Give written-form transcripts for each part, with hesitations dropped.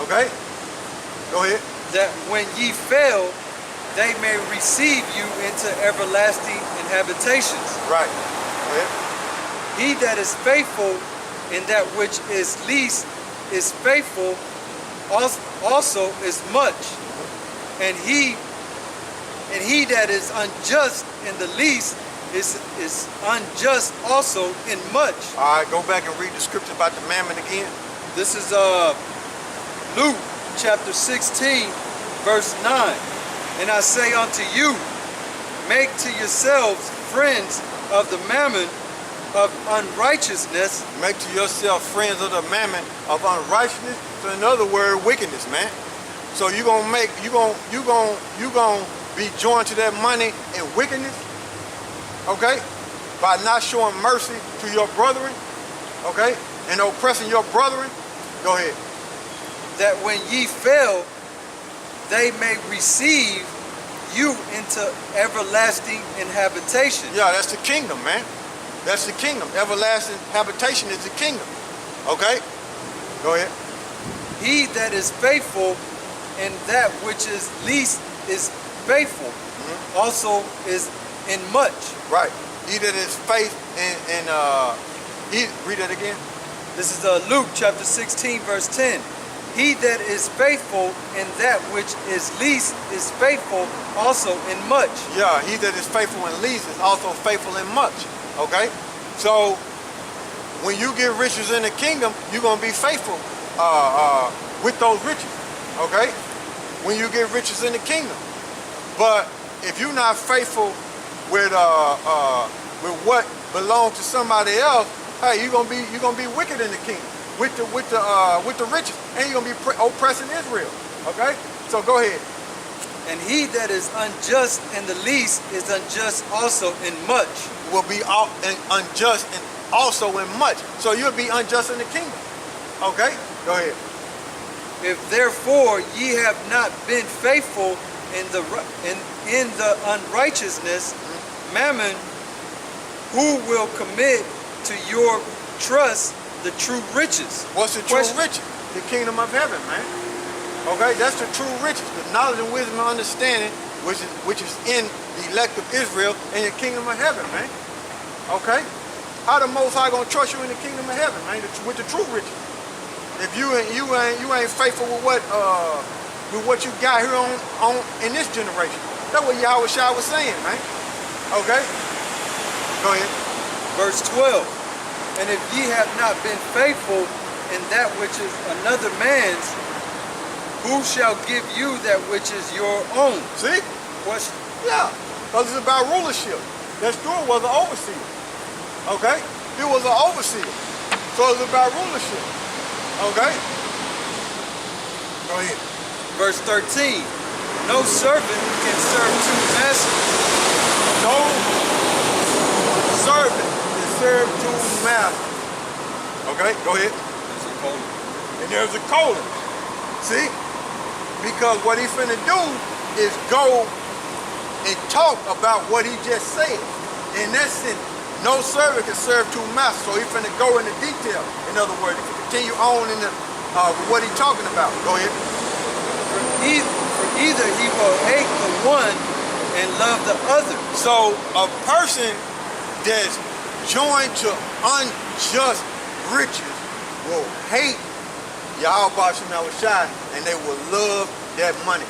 Okay? Go ahead. That when ye fail, they may receive you into everlasting inhabitations. Right. Go ahead. He that is faithful in that which is least is faithful also is much. And he that is unjust in the least is unjust also in much. All right, go back and read the scripture about the mammon again. This is Luke chapter 16, verse 9. And I say unto you, make to yourselves friends of the mammon of unrighteousness. Make to yourself friends of the mammon of unrighteousness. So in other words, wickedness, man. So you gonna be joined to that money in wickedness, okay? By not showing mercy to your brethren, okay? And oppressing your brethren. Go ahead. That when ye fail, they may receive you into everlasting inhabitation. Yeah, that's the kingdom, man. That's the kingdom. Everlasting habitation is the kingdom. Okay? Go ahead. He that is faithful in that which is least is faithful, also is in much. Right. He that is faith read that again. This is Luke chapter 16, verse 10. He that is faithful in that which is least is faithful also in much. Yeah, he that is faithful in least is also faithful in much. Okay? So when you get riches in the kingdom, you're gonna be faithful with those riches. Okay? When you get riches in the kingdom. But if you're not faithful with what belongs to somebody else, hey, you're gonna be wicked in the kingdom with the riches, and you're gonna be oppressing Israel. Okay? So go ahead. And he that is unjust in the least is unjust also in much. Will be unjust and also in much. So you'll be unjust in the kingdom. Okay? Go ahead. If therefore ye have not been faithful in the unrighteousness, mammon, who will commit to your trust the true riches? What's the true riches? The kingdom of heaven, man. Okay, that's the true riches, the knowledge and wisdom and understanding, which is in the elect of Israel and the kingdom of heaven, man. Okay? How the Most High gonna trust you in the kingdom of heaven, man? With the true riches. If you ain't faithful with what you got here on in this generation. That's what YAHAWASHI was saying, man. Okay? Go ahead. Verse 12. And if ye have not been faithful in that which is another man's, who shall give you that which is your own? See? Question. Yeah, because it's about rulership. That steward was an overseer. Okay? He was an overseer. So it's about rulership. Okay? Go ahead. Verse 13. No servant can serve two masters. No servant can serve two masters. Okay? Go ahead. There's a colon. And there's a colon. See? Because what he's finna do is go and talk about what he just said. In that sense, no servant can serve two masters. So he's finna go into detail. In other words, he can continue on in the what he's talking about. Go ahead. For either he will hate the one and love the other. So a person that's joined to unjust riches will hate YAHAWASHI, and they will love that money.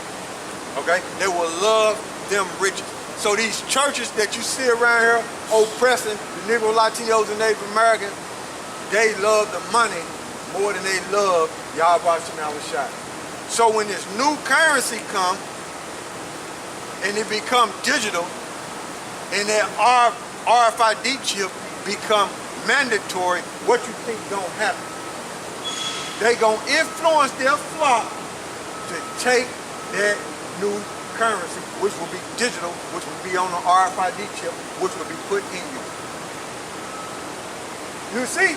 Okay? They will love them riches. So these churches that you see around here oppressing the Negro, Latinos, and Native Americans, they love the money more than they love YAHAWASHI. So when this new currency comes and it becomes digital and that RFID chip become mandatory, what you think gonna happen? They gonna influence their flock to take that new currency, which will be digital, which will be on the RFID chip, which will be put in you. You see,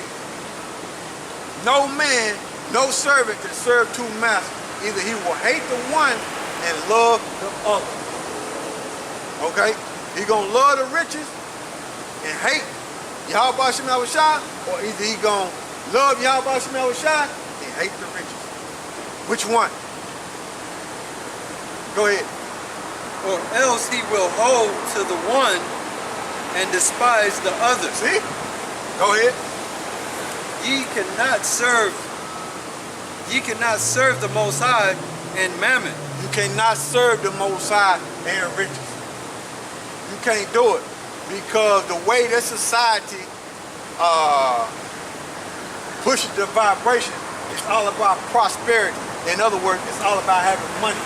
no man, no servant can serve two masters. Either he will hate the one and love the other. Okay? He gonna love the riches and hate YAHAWASHI, or either he gonna love YAHAWASHI and hate the riches. Which one? Go ahead. Or else he will hold to the one and despise the other. See? Go ahead. Ye cannot serve the Most High and mammon. You cannot serve the Most High and riches. You can't do it because the way that society pushes the vibration, it's all about prosperity. In other words, it's all about having money.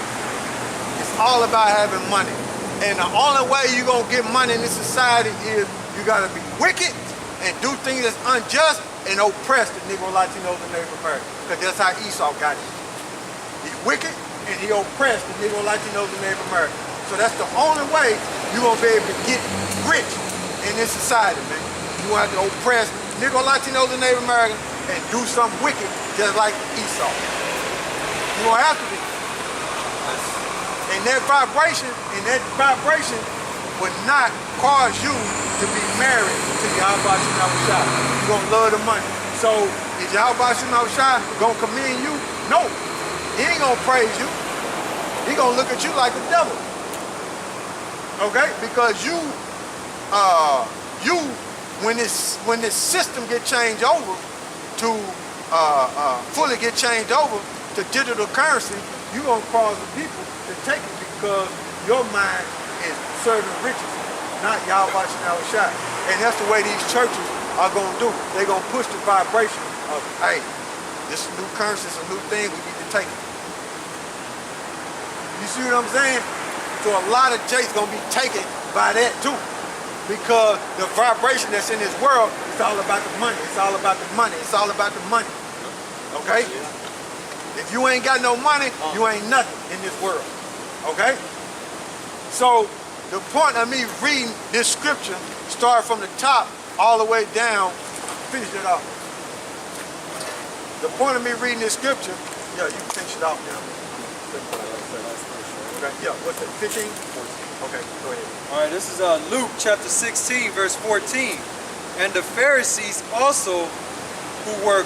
It's all about having money. And the only way you're going to get money in this society is you got to be wicked and do things that's unjust and oppress the Negro, Latinos, and Native Americans. Because that's how Esau got it. He's wicked and he oppressed the Negro, Latinos, and Native Americans. So that's the only way you're going to be able to get rich in this society, man. You want to oppress Negro, Latinos, and Native Americans and do something wicked just like Esau. You're going to have to be. And that vibration would not cause you to be married to YAHAWASHI. You're going to love the money. So is YAHAWASHI going to commend you? No. He ain't going to praise you. He going to look at you like the devil. Okay? Because when this system get changed over to fully get changed over to digital currency, you're going to cause the people to take it because your mind is serving riches, not YAHAWASHI. And that's the way these churches are going to do. They're going to push the vibration of, hey, this is new currency, it's a new thing, we need to take it. You see what I'm saying? So a lot of J's going to be taken by that too. Because the vibration that's in this world is all about the money. It's all about the money. It's all about the money. Okay? If you ain't got no money, you ain't nothing in this world. Okay? So the point of me reading this scripture, start from the top all the way down, finish it off. The point of me reading this scripture, yeah, you can finish it off now. Okay, yeah, what's it, 15? 14. Okay, go ahead. All right, this is Luke chapter 16, verse 14. And the Pharisees also, who were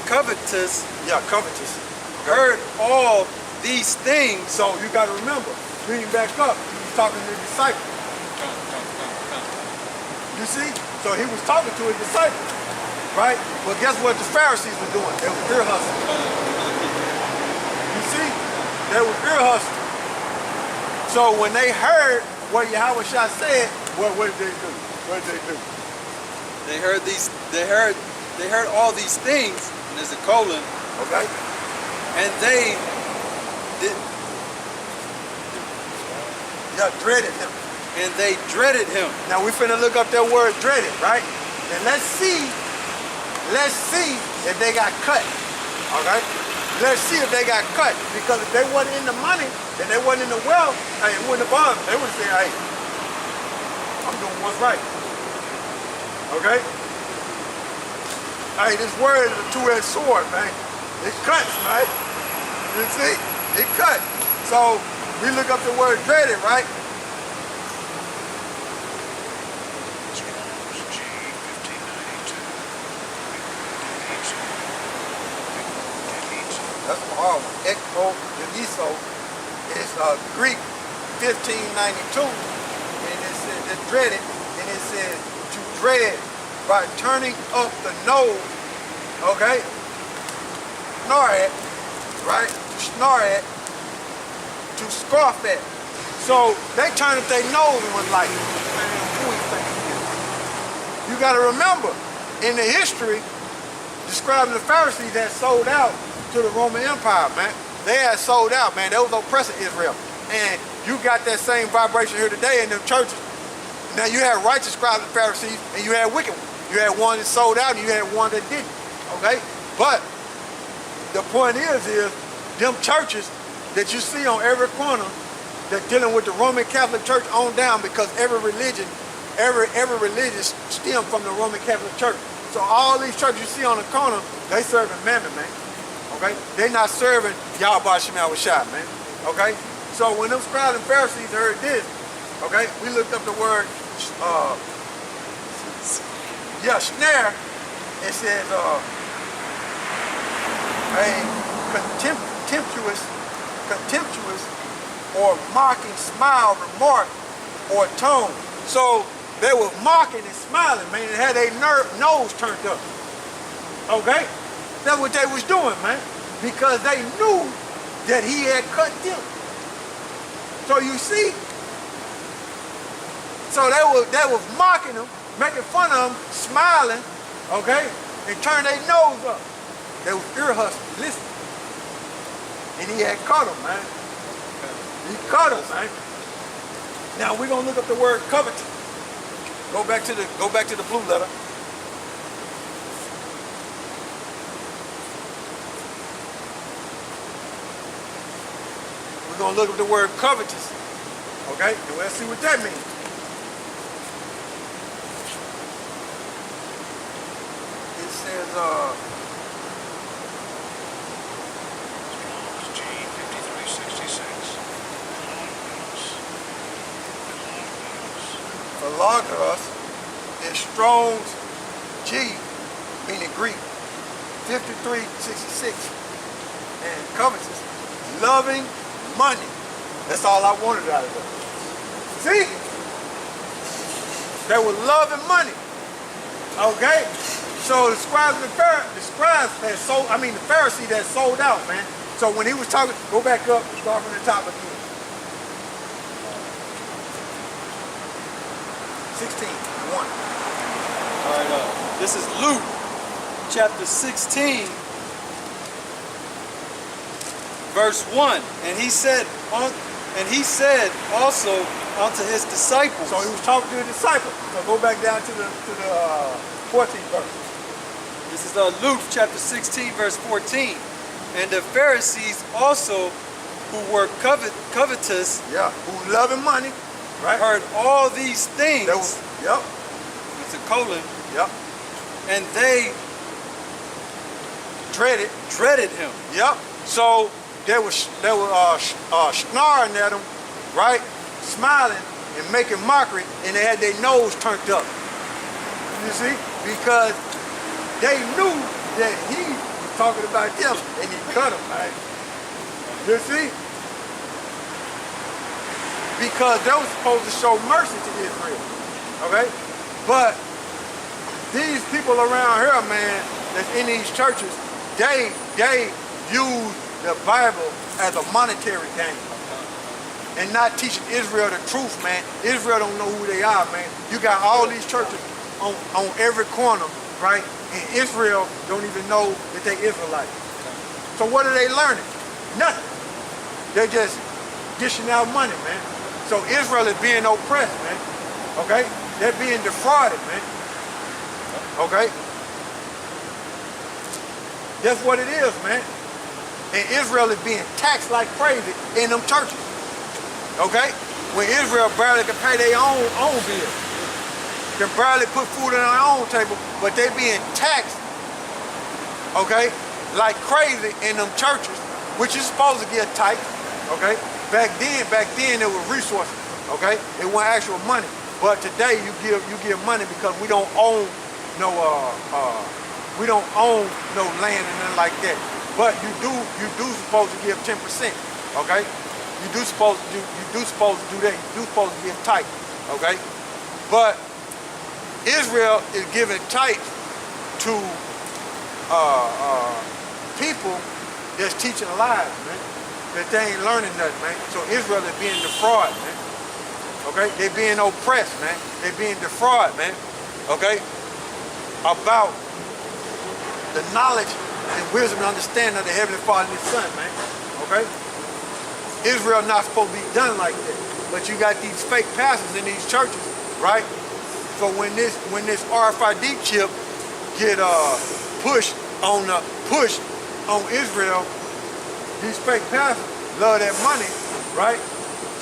covetous, heard all these things. So you got to remember, reading back up, he was talking to the disciples. You see? So he was talking to his disciples, right? But guess what the Pharisees were doing? They were ear hustling. You see? They were ear hustling. So when they heard what YAHAWASHI said, what did they do? What did they do? They heard all these things, and there's a colon. Okay. And they did. Yeah, dreaded him. And they dreaded him. Now we finna look up that word dreaded, right? And let's see if they got cut. Okay? Let's see if they got cut. Because if they wasn't in the money, and they wasn't in the wealth, hey, it wouldn't have bothered them. They would say, hey, I'm doing what's right. Okay? Hey, this word is a two-edged sword, man. It cuts, right? You see? It cuts. So we look up the word dreaded, right? That's a hard one. Ekpo, Iso, is Greek 1592, and it says it's dreaded, and it says to dread by turning up the nose, okay? Snore at, right? Snore at, to scoff at. So they turned up their nose and was like, man, who he think he is? You gotta remember, in the history, describing the Pharisees that sold out to the Roman Empire, man. They had sold out, man. They was oppressing Israel. And you got that same vibration here today in the churches. Now you had righteous scribes and Pharisees, and you had wicked ones. You had one that sold out, and you had one that didn't. Okay? But the point is them churches that you see on every corner that dealing with the Roman Catholic Church on down, because every religion stem from the Roman Catholic Church. So all these churches you see on the corner, they serving mammon, man. Okay? They're not serving YAHAWASHI, man. Okay? So when them scribes and Pharisees heard this, okay, we looked up the word, snare. It says, a mocking, smile, remark, or tone. So they were mocking and smiling, man, and had their nose turned up. Okay? That's what they was doing, man. Because they knew that he had cut them. So you see, so they was mocking him, making fun of him, smiling, okay, and turn their nose up. They was ear hustling, listen. And he had caught him, man. He caught him, man. Now we're gonna look up the word covetous. Go back to the blue letter. We're gonna look up the word covetous. Okay? And let's see what that means. It says Logos is Strong's G, meaning Greek, 5366. And covetous, loving money. That's all I wanted out of it. See? They were loving money. Okay? So the scribes and the Pharisees had sold out, man. So when he was talking, go back up, start from the top again. 16, 1. All right, this is Luke chapter 16, verse 1. And he said also unto his disciples. So he was talking to the disciples. So go back down to the 14th verse. This is Luke chapter 16, verse 14. And the Pharisees also, who were covetous, yeah, who loving money, right, heard all these things. Yep. It's a colon. Yep. And they dreaded him. Yep. So they were snarling at him, right, smiling and making mockery, and they had their nose turned up. You see, because they knew that he was talking about them, and he cut them, right? You see. Because they were supposed to show mercy to Israel, okay? But these people around here, man, that's in these churches, they use the Bible as a monetary game and not teaching Israel the truth, man. Israel don't know who they are, man. You got all these churches on every corner, right? And Israel don't even know that they Israelites. So what are they learning? Nothing. They're just dishing out money, man. So Israel is being oppressed, man. Okay? They're being defrauded, man. Okay? That's what it is, man. And Israel is being taxed like crazy in them churches. Okay? When Israel barely can pay their own bills. Can barely put food on their own table, but they being taxed, okay, like crazy in them churches, which is supposed to get tight, okay? Back then it was resources, okay? It wasn't actual money. But today you give money because we don't own no land and nothing like that. But you do supposed to give 10%, okay? You do supposed to do that. You do supposed to give tight, okay? But Israel is giving tithe to people that's teaching lies, man. That they ain't learning nothing, man. So Israel is being defrauded, man. Okay? They're being oppressed, man. They're being defrauded, man. Okay? About the knowledge and wisdom and understanding of the Heavenly Father and His Son, man. Okay? Israel not supposed to be done like that. But you got these fake pastors in these churches, right? So when this RFID chip get pushed on Israel, these fake pastors love that money, right?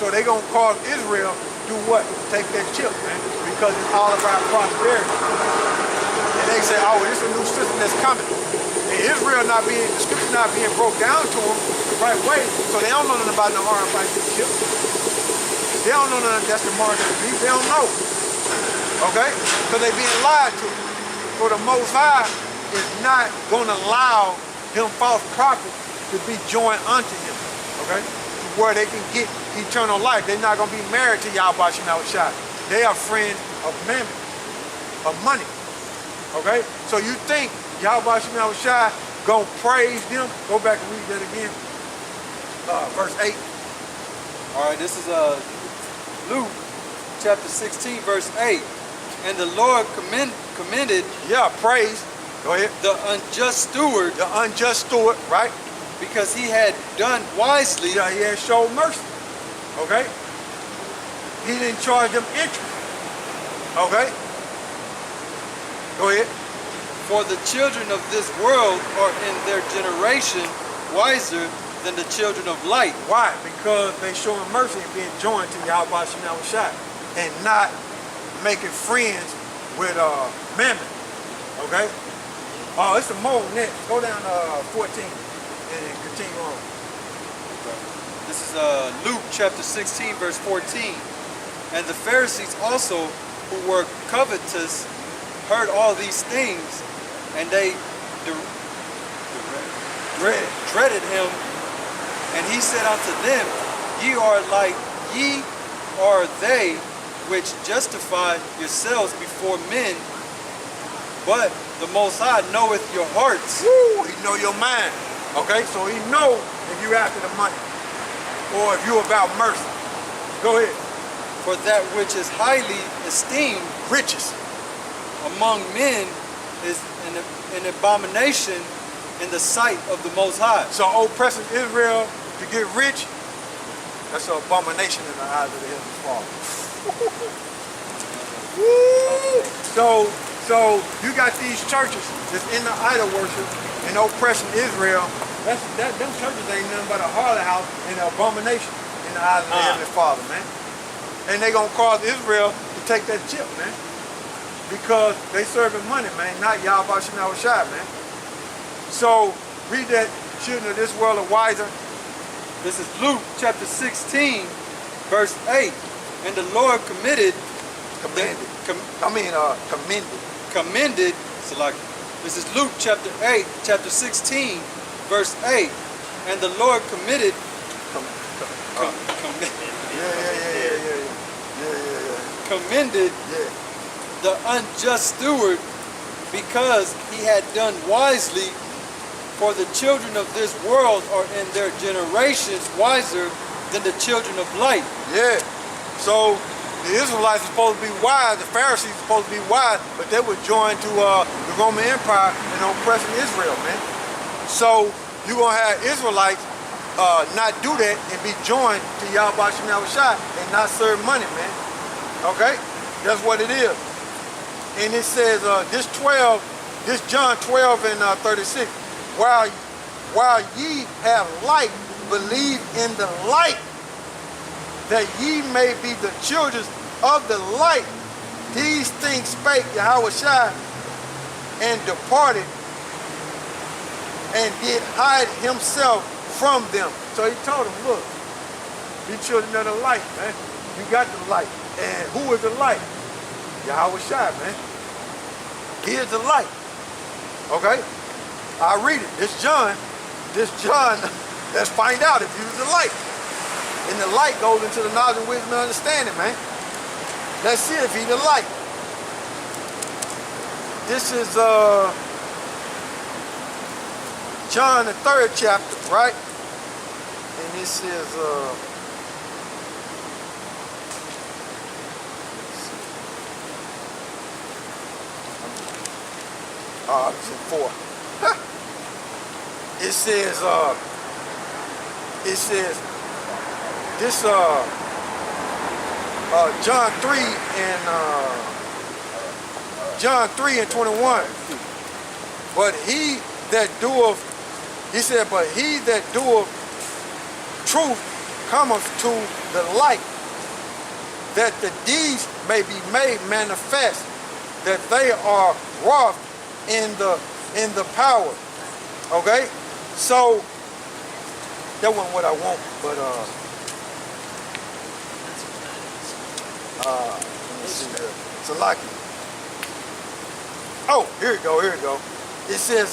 So they gonna cause Israel do what? Take that chip, man, because it's all about prosperity. And they say, oh, this is a new system that's coming. And Israel the scripture not being broke down to them the right way, so they don't know nothing about no RFID chip. They don't know nothing that's the mark of the beast. They don't know. Okay? Because they're being lied to. So the Most High is not going to allow them false prophets to be joined unto him. Okay? where they can get eternal life. They're not going to be married to YAHAWASHI. They are friends of mammon, of money. Okay? So you think YAHAWASHI going to praise them? Go back and read that again. Verse 8. All right, this is Luke chapter 16, verse 8. And the Lord commended Praise. Go ahead. the unjust steward The unjust steward, right? because he had done wisely. Yeah, he had showed mercy. Okay? He didn't charge them interest. Okay? Go ahead. For the children of this world are in their generation wiser than the children of light. Why? Because they showing mercy and being joined to YAHAWASHI and not making friends with mammon. Okay? Oh, it's a more next. Go down to 14 and continue on. This is Luke chapter 16, verse 14. And the Pharisees also, who were covetous, heard all these things, and they dreaded him. And he said unto them, Ye are like ye are they which justify yourselves before men, but the Most High knoweth your hearts. Woo! He know your mind. Okay? So he know if you after the money or if you about mercy. Go ahead. For that which is highly esteemed Riches. among men is an abomination in the sight of the Most High. So oppressing Israel to get rich, that's an abomination in the eyes of the Heavenly Father. Woo! So you got these churches that's in the idol worship and oppressing Israel. Them churches ain't nothing but a harlot house and an abomination in the eyes of the Heavenly Father, man. And they gonna cause Israel to take that chip, man. Because they serving money, man, not YAHAWASHI, man. So read that, children of this world are wiser. This is Luke chapter 16, verse 8. And the Lord commended. So like, this is Luke chapter 16, verse 8. And the Lord commended. Commended the unjust steward because he had done wisely. For the children of this world are in their generations wiser than the children of light. Yeah. So the Israelites are supposed to be wise, the Pharisees are supposed to be wise, but they were joined to the Roman Empire and oppressing Israel, man. So you're going to have Israelites not do that and be joined to YAHAWASHI and not serve money, man. Okay? That's what it is. And it says, this John 12 and 36, while ye have light, believe in the light, that ye may be the children of the light. These things spake YAHAWASHI, and departed, and did hide himself from them. So he told them, look, be children of the light, man. You got the light. And who is the light? YAHAWASHI, man. He is the light. Okay? I'll read it. This John, let's find out if he's the light. And the light goes into the knowledge and wisdom and understanding, man. Let's see if he's the light. This is John the 3rd chapter, right? And this is it's in 4. It says this John 3 and 21. But he that doeth, he said, but he that doeth truth cometh to the light, that the deeds may be made manifest, that they are wrought in the power. Okay? So that wasn't what I want, but Salaki. Oh, here we go. It says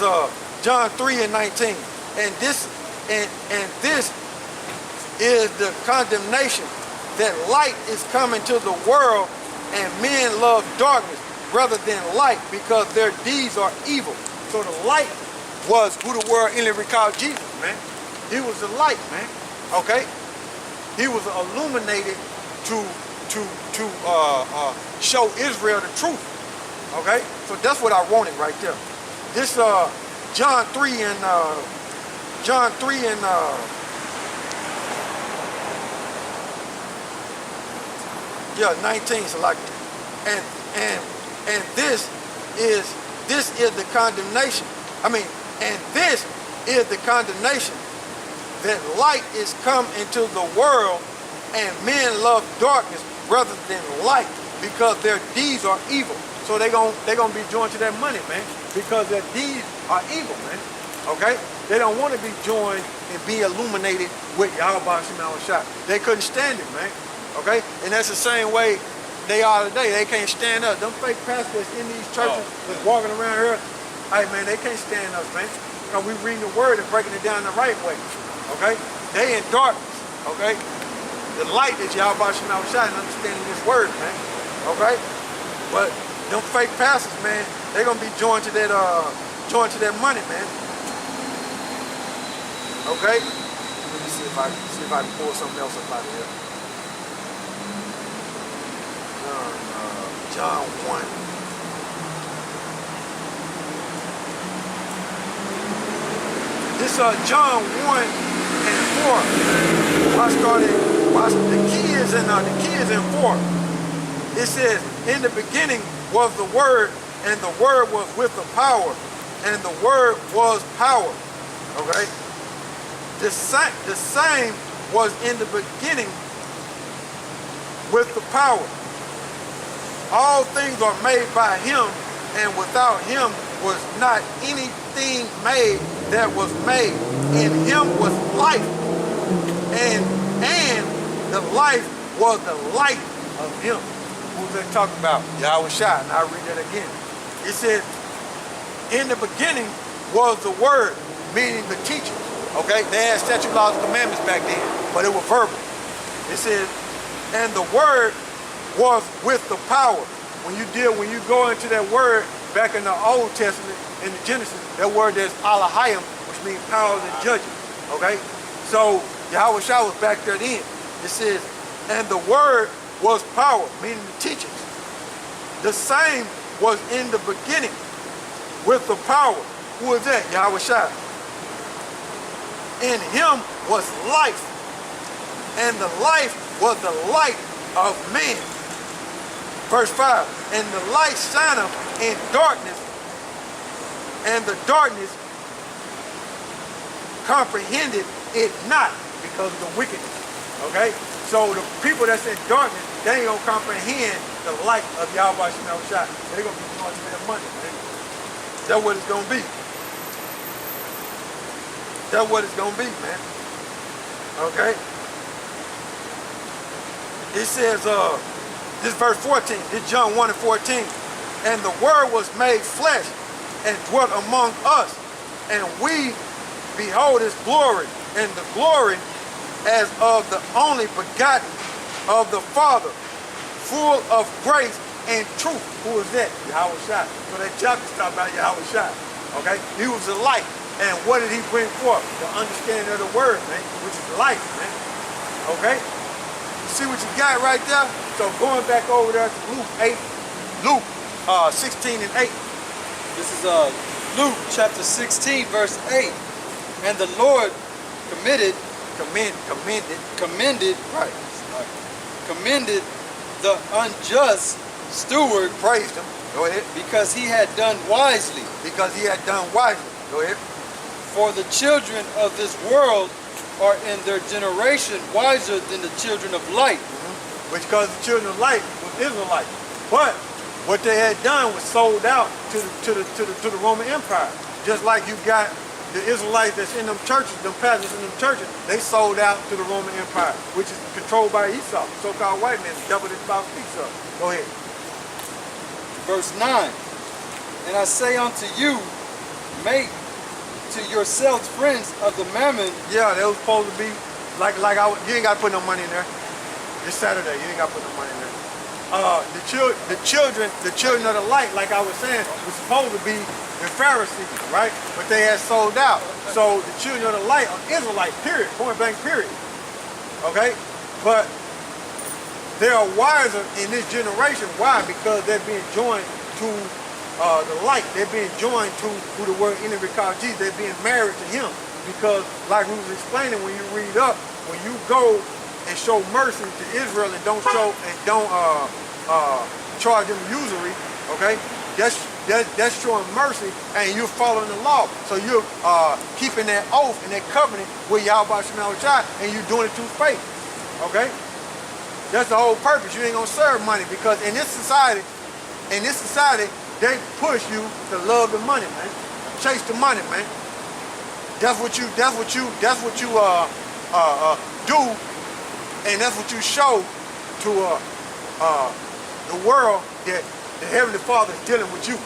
John 3 and 19. And this is the condemnation that light is coming to the world, and men love darkness rather than light because their deeds are evil. So the light was who the world instantly called Jesus, man. He was the light, man. Okay? He was illuminated to show Israel the truth. Okay? So that's what I wanted right there. This John 3 and 19, so like, and this is the condemnation. I mean, and this is the condemnation, that light is come into the world, and men love darkness rather than light because their deeds are evil. So they're gonna be joined to that money, man, because their deeds are evil, man. Okay? They don't want to be joined and be illuminated with YAHAWASHI. They couldn't stand it, man. Okay? And that's the same way they are today. They can't stand us. Them fake pastors in these churches that's walking around here, hey man, they can't stand us, man. Because we reading the word and breaking it down the right way. Okay? They in darkness. Okay? The light is YAHAWASHI and understanding this word, man. Okay? But them fake pastors, man, they're gonna be joined to that money, man. Okay? Let me see if I can pull something else up out of here. John 1. This John 1 and 4. The key is in 4. It says, in the beginning was the Word, and the Word was with the power, and the Word was power. Okay? The same was in the beginning with the power. All things are made by him, and without him was not anything made that was made. In him was life, and the life was the light of him. Who's that talking about? YAHAWASHI. And I'll read that again. It says, in the beginning was the Word, meaning the teacher. Okay? They had statute, laws, and commandments back then, but it was verbal. It says, and the Word was with the power. When you go into that word back in the Old Testament, in the Genesis, that word is Elohim, which means powers and judges. Okay? So YAHAWASHI was back there then. It says, and the Word was power, meaning the teachings. The same was in the beginning with the power. Who is that? YAHAWASHI. In him was life, and the life was the light of men. Verse 5, and the light shineth in darkness, and the darkness comprehended it not because of the wickedness. Okay? So the people that's in darkness, they ain't gonna comprehend the light of YAHAWASHI. They're gonna be going to their money, man. That's what it's gonna be. That's what it's gonna be, man. Okay? It says, this verse 14, this John 1 and 14. And the Word was made flesh and dwelt among us, and we behold his glory, and the glory as of the only begotten of the Father, full of grace and truth. Who is that? YAHAWASHI. So that chapter talking about YAHAWASHI. Okay? He was the light. And what did he bring forth? The understanding of the word, man, which is life, man. Okay? You see what you got right there? So going back over there to Luke 16 and 8. This is Luke chapter 16, verse 8. And the Lord commended the unjust steward. Praised him. Go ahead. Because he had done wisely. Because he had done wisely. Go ahead. For the children of this world are in their generation wiser than the children of light. Because the children of light was Israelites. But what they had done was sold out to the Roman Empire. Just like you got the Israelites that's in them churches, them pastors in them churches, they sold out to the Roman Empire, which is controlled by Esau, so-called white man, the devil that about speaks of. Go ahead. Verse 9. And I say unto you, make to yourselves friends of the mammon. Yeah, they was supposed to be you ain't gotta put no money in there. It's Saturday, you ain't gotta put no money in there. The children of the light, like I was saying, was supposed to be the Pharisees, right? But they had sold out. So the children of the light are Israelites, period, point blank, period. Okay? But they are wiser in this generation. Why? Because they're being joined to the light. They're being joined to who the word enemy called Jesus. They're being married to him. Because like we was explaining, when you read up, when you go and show mercy to Israel and don't charge them usury, okay? That's showing mercy, and you're following the law. So you're keeping that oath and that covenant with YAHAWASHI, and you're doing it through faith, okay? That's the whole purpose. You ain't gonna serve money, because in this society, they push you to love the money, man. Chase the money, man. That's what you do, and that's what you show to the world, that the Heavenly Father is dealing with you.